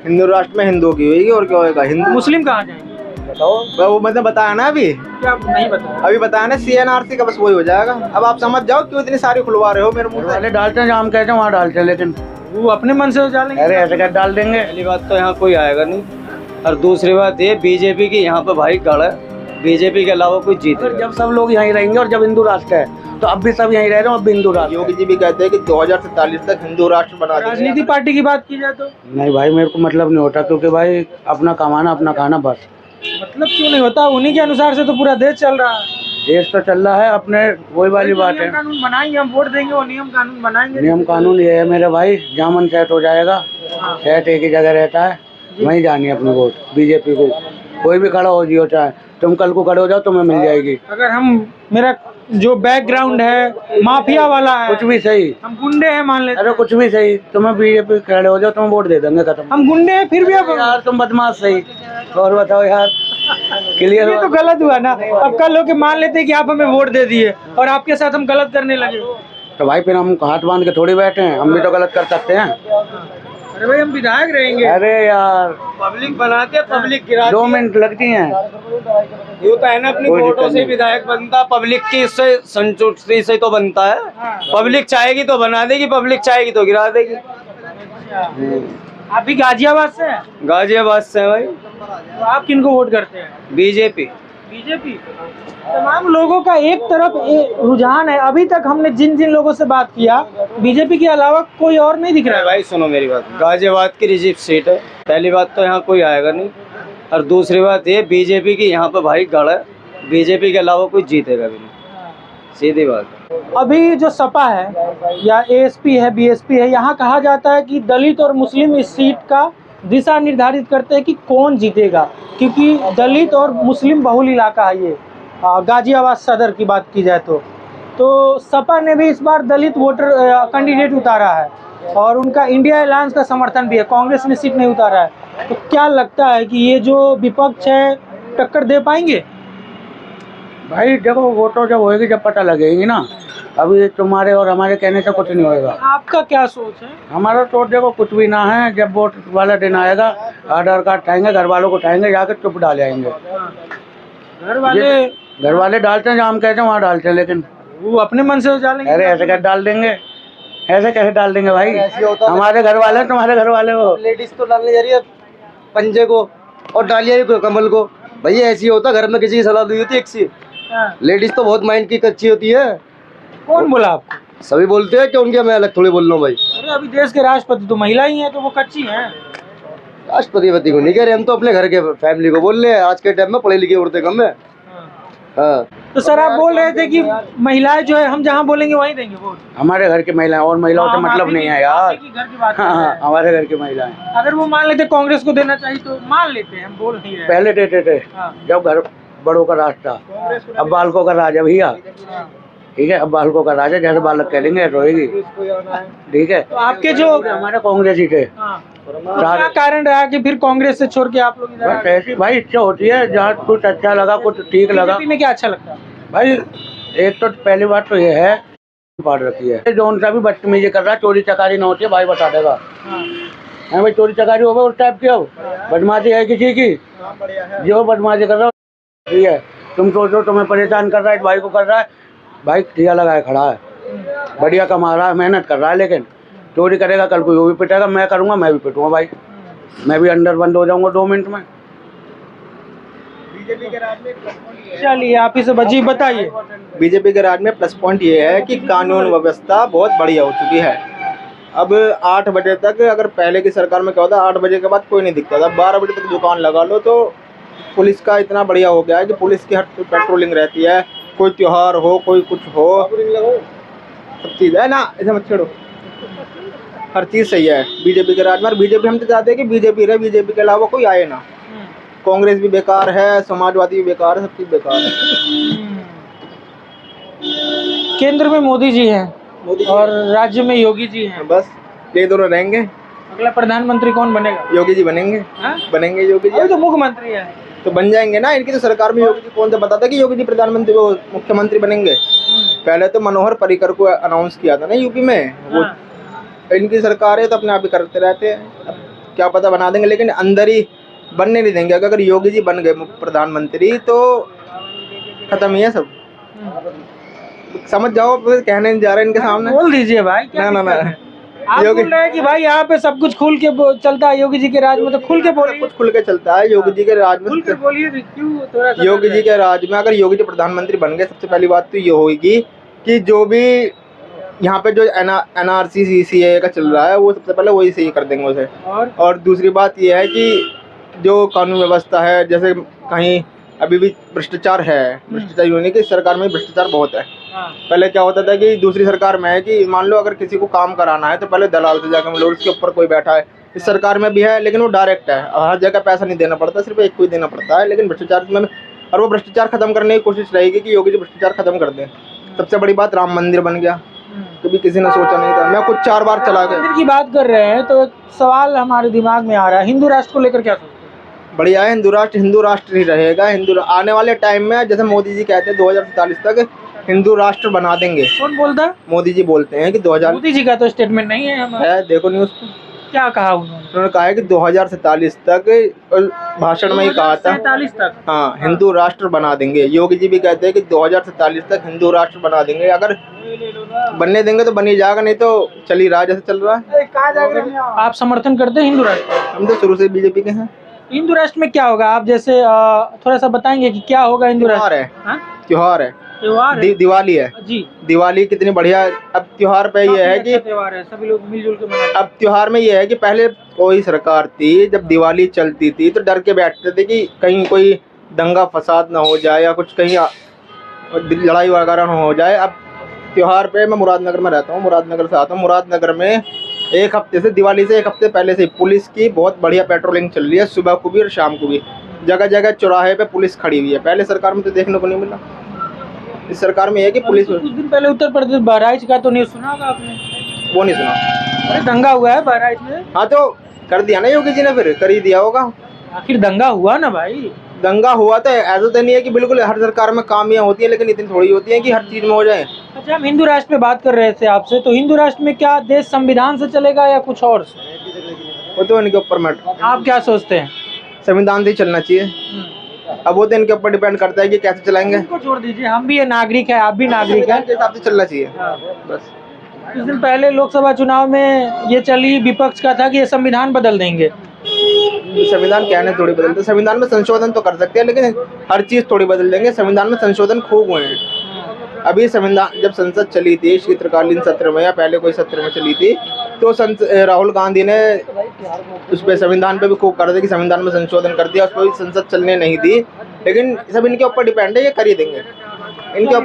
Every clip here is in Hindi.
हिंदू राष्ट्र में हिंदू की होगी और क्या होगा, हिंदू। मुस्लिम कहाँ जाएंगे बताओ, वो मैंने बताया ना अभी, क्या नहीं बताया? अभी बताया ना CNRC का, बस वही हो जाएगा। अब आप समझ जाओ क्यों इतनी सारी खुलवा रहे हो मेरे मुंह से। वाले डालते हैं जहाँ हम कहते हैं वहाँ डालते हैं, लेकिन वो अपने मन से डालेंगे। अरे ऐसे क्या डाल देंगे। पहली बात तो यहाँ कोई आएगा नहीं, और दूसरी बात ये बीजेपी की यहाँ पे भाई गढ़ है, बीजेपी के अलावा कोई जीत। जब सब लोग यहीं रहेंगे और जब हिंदू राष्ट्र है तो अब भी सब यहीं रह रहे हैं, अब भी हिंदू राष्ट्र। योगी जी भी कहते हैं कि 2047 तक हिंदू राष्ट्र बना देंगे। राजनीति पार्टी की बात की जाए तो नहीं भाई, मेरे को मतलब नहीं होता, क्योंकि भाई अपना कमाना अपना खाना बस। मतलब क्यों नहीं होता? उन्हीं के अनुसार से तो पूरा देश चल रहा है। देश तो चल रहा है अपने, वही वाली बात है। नियम कानून बनाएंगे, हम वोट देंगे, वो नियम कानून बनाएंगे। नियम कानून ये है मेरे भाई, जहाँ मन सेट हो जाएगा, सेट एक ही जगह रहता है, वहीं जानी है अपनी वोट बीजेपी को। कोई भी खड़ा हो जियो, चाहे तुम कल को खड़े हो जाओ तुम्हें मिल जाएगी। अगर हम, मेरा जो बैकग्राउंड है माफिया वाला है, कुछ भी सही, हम गुंडे हैं मान लेते, अरे कुछ भी सही, तुम्हें बीजेपी खड़े हो जाओ तुम्हें वोट दे देंगे, खत्म। हम गुंडे हैं फिर भी अब यार तुम बदमाश सही, और बताओ यार, क्लियर ये तो गलत हुआ ना। अब कल लोग मान लेते हैं कि आप हमें वोट दे दिए और आपके साथ हम गलत करने लगे, तो भाई फिर हम हाथ बांध के थोड़ी बैठे हैं, हम भी तो गलत कर सकते हैं। अरे भाई हम विधायक रहेंगे। अरे यार पब्लिक बनाते पब्लिक गिरा 2 मिनट लगती हैं। ये तो है ना, अपनी कोई वोटों दिक्कत से नहीं। विधायक बनता, पब्लिक की इससे संतुष्टि से तो बनता है। पब्लिक चाहेगी तो बना देगी, पब्लिक चाहेगी तो गिरा देगी। आप भी गाजियाबाद से हैं? गाजियाबाद से है भाई। तो आप किनको वोट करते हैं? बीजेपी। बीजेपी। तमाम लोगों का एक तरफ रुझान है। अभी तक हमने जिन जिन लोगों से बात किया, बीजेपी के अलावा कोई और नहीं दिख रहा है। भाई सुनो मेरी बात, गाजियाबाद की रिजर्व सीट है। पहली बात तो यहाँ कोई आएगा नहीं, और दूसरी बात ये बीजेपी की यहाँ पे भाई गढ़ है, बीजेपी के अलावा कोई जीतेगा भी नहीं, सीधी बात है। अभी जो सपा है या ASP है, BSP है, यहाँ कहा जाता है कि दलित और मुस्लिम इस सीट का दिशा निर्धारित करते हैं कि कौन जीतेगा, क्योंकि दलित और मुस्लिम बहुल इलाका है ये, गाजियाबाद सदर की बात की जाए तो सपा ने भी इस बार दलित वोटर कैंडिडेट उतारा है और उनका इंडिया अलायंस का समर्थन भी है। कांग्रेस ने सीट नहीं उतारा है। तो क्या लगता है कि ये जो विपक्ष है टक्कर दे पाएंगे? भाई देखो, वोटों जब होएगी जब पता लगेगी ना, अभी तुम्हारे और हमारे कहने से कुछ नहीं होएगा। आपका क्या सोच है? हमारा तो देखो कुछ भी ना है, जब वोट वाला दिन आएगा आधार कार्ड उठाएंगे, घर वालों को उठाएंगे, जाकर चुप डाल आएंगे। घर वाले डालते हैं जहाँ हम कहते हैं वहाँ डालते हैं, लेकिन वो अपने मन से डालेंगे। अरे ऐसे कैसे डाल देंगे, ऐसे कैसे डाल देंगे भाई? हमारे घर वाले तुम्हारे घर वाले हो। लेडीज तो डालने जा रही है पंजे को और डालिया कमल को, भैया ऐसी होता घर में किसी की सलाह दी होती एक सी। लेडीज तो बहुत माइंड की कच्ची होती है। कौन बोला आपको? सभी बोलते हैं कि उनके, मैं अलग थोड़ी बोल रहा हूँ भाई। अरे अभी देश के राष्ट्रपति तो महिला ही है, तो वो कच्ची है। राष्ट्रपति को नहीं कह रहे हम, तो अपने घर के फैमिली को बोल रहे हैं। आज के टाइम में पढ़े लिखे औरतें कम है। हाँ। तो सर आप बोल रहे थे कि महिलाएं जो है हम जहाँ बोलेंगे वहीं देंगे वोट। हमारे घर की महिलाएं, और महिलाओं से मतलब नहीं है यार। घर की बात कर हाँ रहे हाँ, हैं। हमारे घर की महिलाएं अगर वो मान लेते कांग्रेस को देना चाहिए तो मान लेते हैं, हम बोल नहीं रहे। पहले देते थे हाँ। जब घर बड़ों का राज था, अब बालकों का राज है भैया। ठीक है, अब बालकों का राज है, जैसे बालक कह देंगे रोएगी। ठीक है, तो आपके जो हमारे कांग्रेस ही थे। हाँ, तो क्या कारण रहा कि फिर कांग्रेस से छोड़ के आप लोग इधर आ बस गए? ऐसी भाई इच्छा होती है, जहाँ कुछ अच्छा लगा, कुछ ठीक लगा। बीजेपी में क्या अच्छा लगता है? भाई एक तो पहली बात तो ये है, पाड़ रखी है, जो उनका भी बदतमीजी कर रहा है, चोरी चकारी ना होती है भाई बता देगा। हाँ भाई, चोरी चकारी हो गई उस टाइप की, अब बदमाशी है किसी की, जो बदमाशी कर रहा है तुम सोचो तुम्हें परेशान कर रहा है, भाई को कर रहा है, भाई ठिया लगाए खड़ा है, बढ़िया कमा रहा है, मेहनत कर रहा है, लेकिन चोरी करेगा कल को वो भी पिटेगा, मैं करूँगा मैं भी पिटूंगा भाई, मैं भी अंदर बंद हो जाऊंगा 2 मिनट में। बीजेपी के राज में चलिए आप ही से बची बताइए। बीजेपी के राज में प्लस पॉइंट ये है कि कानून व्यवस्था बहुत बढ़िया हो चुकी है। अब 8 बजे तक, अगर पहले की सरकार में क्या होता 8 बजे के बाद कोई नहीं दिखता था, 12 बजे तक दुकान लगा लो, तो पुलिस का इतना बढ़िया हो गया है कि पुलिस की हर पेट्रोलिंग रहती है, कोई त्योहार हो कोई कुछ हो, सब चीज़ है ना, ऐसे मत छेड़ो, हर चीज़ सही है बीजेपी के राज में। बीजेपी हम तो चाहते हैं कि बीजेपी रहे, बीजेपी के अलावा कोई आए ना। कांग्रेस भी बेकार है, समाजवादी भी बेकार है, सब चीज़ बेकार है। केंद्र में मोदी जी हैं और राज्य में योगी जी हैं, बस ये दोनों रहेंगे। अगला प्रधानमंत्री कौन बनेगा? योगी जी बनेंगे। हाँ? बनेंगे योगी जी, अभी तो मुख्यमंत्री है। तो बन जाएंगे ना, इनकी तो सरकार में योगी जी कौन सा बताता कि योगी जी प्रधानमंत्री वो मुख्यमंत्री बनेंगे। पहले तो मनोहर पर्रिकर को अनाउंस किया था ना यूपी में, वो इनकी सरकार है तो अपने आप ही करते रहते हैं। क्या पता बना देंगे, लेकिन अंदर ही बनने नहीं देंगे। अगर योगी जी बन गए प्रधानमंत्री तो खत्म ही है सब। समझ जाओ, फिर कहने नहीं जा रहे इनके सामने। बोल दीजिए भाई, क्या ना दिक्कत ना है? आप बोल रहे हैं कि भाई यहाँ पे सब कुछ खुल के चलता है योगी जी के राज में, तो खुल के बोलिए। कुछ खुल के चलता है योगी जी के राज में। खुल के बोलिए, क्यों थोड़ा सा योगी जी के राज में अगर योगी जी प्रधानमंत्री बन गए, सबसे पहली बात तो ये होगी कि जो भी यहाँ पे जो NRC CCA का चल रहा है वो सबसे पहले वही सही कर देंगे उसे। और दूसरी बात ये है कि जो कानून व्यवस्था है, जैसे कहीं अभी भी भ्रष्टाचार है, भ्रष्टाचार होने की सरकार में भ्रष्टाचार बहुत है। पहले क्या होता था कि दूसरी सरकार में है कि मान लो अगर किसी को काम कराना है तो पहले दलाल से जाकर मिलो, उसके ऊपर कोई बैठा है। इस सरकार में भी है, लेकिन वो डायरेक्ट है, हर जगह पैसा नहीं देना पड़ता, सिर्फ एक को ही देना पड़ता है। लेकिन भ्रष्टाचार में, और वो भ्रष्टाचार खत्म करने की कोशिश रहेगी कि योगी जी भ्रष्टाचार खत्म कर दें। सबसे बड़ी बात, राम मंदिर बन गया, कभी किसी ने सोचा नहीं था। मैं खुद 4 बार चला गया। मंदिर की बात कर रहे हैं तो एक सवाल हमारे दिमाग में आ रहा है, हिंदू राष्ट्र को लेकर क्या सोचते हैं? बढ़िया है, हिंदू राष्ट्र ही रहेगा। हिंदू आने वाले टाइम में, जैसे मोदी जी कहते हैं 2047 तक हिंदू राष्ट्र बना देंगे। कौन बोलता है? मोदी जी बोलते हैं कि 2000 मोदी जी का तो स्टेटमेंट नहीं है हमारा। है, देखो न्यूज़ पे। क्या कहा उन्होंने कहा है कि 2047 तक, भाषण में ही कहा था 47 तक। हाँ, हिंदू राष्ट्र बना देंगे। योगी जी भी कहते हैं कि 2047 तक हिंदू राष्ट्र बना देंगे। अगर बनने देंगे तो बन ही जाएगा, नहीं तो चल ही रहा जैसे चल रहा है। आप समर्थन करते हैं हिंदू राष्ट्र? हम तो शुरू से बीजेपी के हैं। हिंदू राष्ट्र में क्या होगा, आप जैसे थोड़ा सा बताएंगे कि क्या होगा हिंदू त्योहार राष्ट्र? है, त्योहार है, त्योहार है? दिवाली है जी, दिवाली कितनी बढ़िया। अब त्योहार पे ये है कि त्योहार है, सभी लोग मिलजुल के मनाते हैं। अब त्योहार में ये है कि पहले कोई सरकार थी, जब दिवाली चलती थी तो डर के बैठते थे कि कहीं कोई दंगा फसाद ना हो जाए या कुछ कहीं लड़ाई वगैरह ना हो जाए। अब त्योहार पे, मैं मुरादनगर में रहता हूँ, मुरादनगर से आता हूँ। मुरादनगर में एक हफ्ते से, दिवाली से एक हफ्ते पहले से पुलिस की बहुत बढ़िया पेट्रोलिंग चल रही है, सुबह को भी और शाम को भी। जगह जगह चौराहे पे पुलिस खड़ी हुई है। पहले सरकार में तो देखने को नहीं मिला। इस सरकार में है कि पुलिस। कुछ दिन पहले उत्तर प्रदेश बहराइच का तो न्यूज़ सुना होगा आपने? वो नहीं सुना। अरे दंगा हुआ है बहराइच में। हाँ तो कर दिया ना योगी जी ने, फिर कर ही दिया होगा। आखिर दंगा हुआ ना भाई। दंगा हुआ तो ऐसा तो नहीं है कि बिल्कुल हर सरकार में खामियां होती है, लेकिन इतनी थोड़ी होती है कि हर चीज में हो जाए। अच्छा, हम हिंदू राष्ट्र पे बात कर रहे थे आपसे, तो हिंदू राष्ट्र में क्या देश संविधान से चलेगा या कुछ और? वो तो इनके ऊपर मैटर। आप क्या सोचते हैं? संविधान से ही चलना चाहिए। अब वो तो इनके ऊपर डिपेंड करता है कि कैसे चलाएंगे। इनको छोड़ दीजिए, हम भी ये नागरिक है, आप भी नागरिक है। के हिसाब से चलना चाहिए बस। कुछ दिन पहले लोकसभा चुनाव में ये चली, विपक्ष का था कि ये संविधान बदल देंगे। संविधान कहने थोड़ी बदलते, संविधान में संशोधन तो कर सकते हैं, लेकिन हर चीज थोड़ी बदल देंगे। संविधान में संशोधन खूब हुए हैं। अभी संविधान जब संसद चली थी शीतकालीन सत्र में या पहले कोई सत्र में चली थी, तो राहुल गांधी ने उस पर संविधान पे भी खूब कर दिया कि संविधान में संशोधन कर दिया। उस पर संसद चलने नहीं दी, लेकिन सब इनके ऊपर डिपेंड है, ये कर ही देंगे इनके।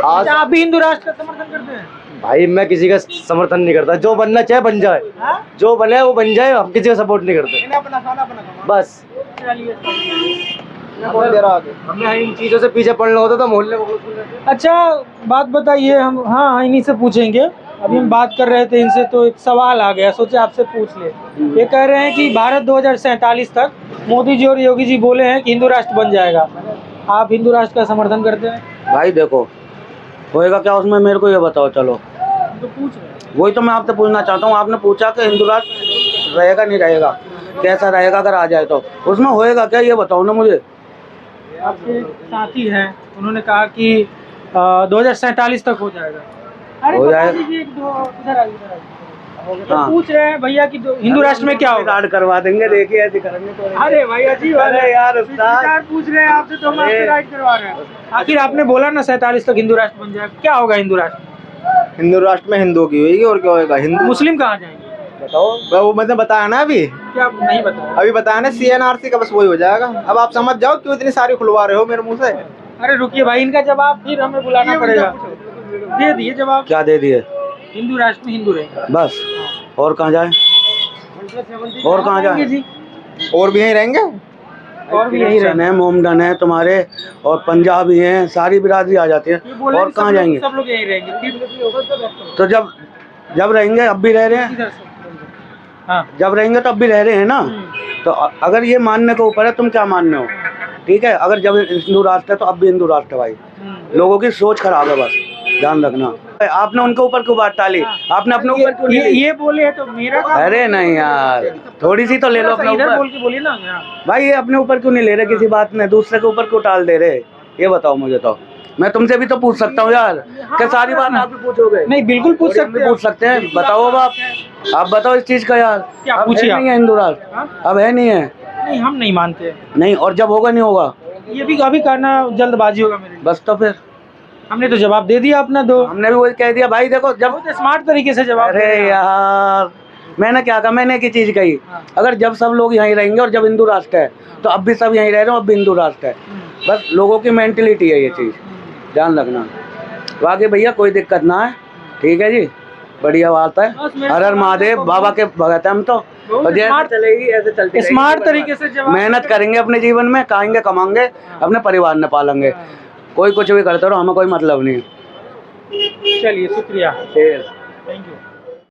आज आप भी हिंदू राष्ट्र का समर्थन करते हैं? भाई मैं किसी का समर्थन नहीं करता, जो बनना चाहे बन जाए, जो बने वो बन जाए, हम किसी का सपोर्ट नहीं करते बस। हमें इन चीज़ों से पीछे पड़ना होता तो मोहल्ले में। अच्छा बात बताइए, हम हाँ इन्हीं से पूछेंगे। अभी हम बात कर रहे थे इनसे तो एक सवाल आ गया, सोचे आपसे पूछ ले। ये कह रहे हैं कि भारत 2047 तक मोदी जी और योगी जी बोले हैं कि हिंदू राष्ट्र बन जाएगा। आप हिंदू राष्ट्र का समर्थन करते हैं? भाई देखो होएगा क्या उसमें, मेरे को ये बताओ। चलो तो पूछ रहे हैं। वही तो मैं आपसे पूछना चाहता हूँ। आपने पूछा कि हिंदू राष्ट्र रहेगा नहीं रहेगा, कैसा रहेगा अगर आ जाए तो, उसमें होएगा क्या ये बताओ ना मुझे। आपके साथी हैं, उन्होंने कहा कि 2047 तक हो जाएगा। अरे हो बता जाएगा। दीजिए, इधर आइए। तो हाँ। पूछ रहे हैं भैया कि हिंदू राष्ट्र में क्या होगा। कार्ड करवा देंगे, देखिए ऐसे करने को। अरे भाई अजीब बात है। अरे यार उस्ताद, विचार पूछ रहे हैं आपसे, तो हम आपसे राइट करवा रहे हैं। आखिर आपने बोला ना 47 तक हिंदू राष्ट्र बन जाएगा, क्या होगा हिंदू राष्ट्र? हिंदू राष्ट्र में हिंदुओं की होगी और क्या होगा। हिंदू मुस्लिम कहाँ जाएंगे बताओ। वो मैंने बताया ना, अभी क्या नहीं बताया? अभी बताया ना, CNRC का, बस वही हो जाएगा। अब आप समझ जाओ क्यों इतनी सारी खुलवा रहे हो मेरे मुंह से। अरे रुकिए भाई, इनका जवाब फिर हमें बुलाना पड़ेगा। दे दिए जवाब। क्या दे दिए? हिंदू राष्ट्र में हिंदू रहेंगे बस, और कहाँ जाए, और कहाँ जाए? जी और भी यहीं रहेंगे। और भी यही क्रिश्चियन है, मोमडन है तुम्हारे, और पंजाबी हैं, सारी बिरादरी आ जाती है। और कहाँ जाएंगे? सब लोग यहीं रहेंगे। फिर तो जब रहेंगे अब भी रह रहे हैं, इधर से। हाँ जब रहेंगे तो अब भी रह रहे हैं ना। तो अगर ये मानने के ऊपर है, तुम क्या मानने हो? ठीक है, अगर जब हिंदू राष्ट्र है तो अब भी हिंदू राष्ट्र है भाई। लोगों की सोच खराब है, बस ध्यान रखना। आपने उनके ऊपर क्यों बात टाली? आपने अपने ऊपर क्यों नहीं ली? ये बोले है तो मेरा काम- अरे नहीं यार, थोड़ी सी तो ले लो थोड़ा सा अपने इधर ऊपर। बोल के बोलिए ना। भाई ये अपने ऊपर क्यों नहीं ले रहे किसी बात में, दूसरे के ऊपर क्यों टाल दे रहे? ये बताओ मुझे। तो मैं तुमसे भी तो पूछ सकता हूँ यार, क्या सारी बात आप भी पूछोगे? नहीं बिल्कुल पूछ हम भी सकते पूछ सकते हैं। बताओ अब आप बताओ इस चीज का यार। क्या अब पूछिए है आप? नहीं है हिंदू राष्ट्र, हाँ? अब है नहीं है। नहीं हम नहीं मानते, नहीं, और जब होगा नहीं होगा ये भी अभी करना जल्दबाजी होगा मेरे लिए। बस। तो फिर हमने तो जवाब दे दिया अपना दो, हमने भी वही कह दिया भाई। देखो जब, बहुत स्मार्ट तरीके से जवाब दे अरे दिया। यार मैंने क्या कहा, मैंने एक ही चीज कही, हाँ। अगर जब सब लोग यहीं रहेंगे और जब हिंदू राष्ट्र है तो अब भी सब यहीं रह रहे हो, अब भी हिंदू राष्ट्र है। बस लोगों की मेंटलिटी है ये चीज, ध्यान रखना। बाकी भैया कोई दिक्कत ना है, ठीक है जी, बढ़िया बात है। बस मेरे हर हर सवाल महादेव, को बाबा के भगत हैं हम तो। बहुत और जैसे स्मार्ट- चलेगी ऐसे चलती रहेगी। स्मार्ट तरीके से जवाब मेहनत करेंगे अपने जीवन में, खाएंगे कमाएंगे, अपने परिवार में पालेंगे। हाँ। कोई कुछ भी करते रहो, हमें कोई मतलब नहीं। चलिए शुक्रिया, Cheers. Thank you.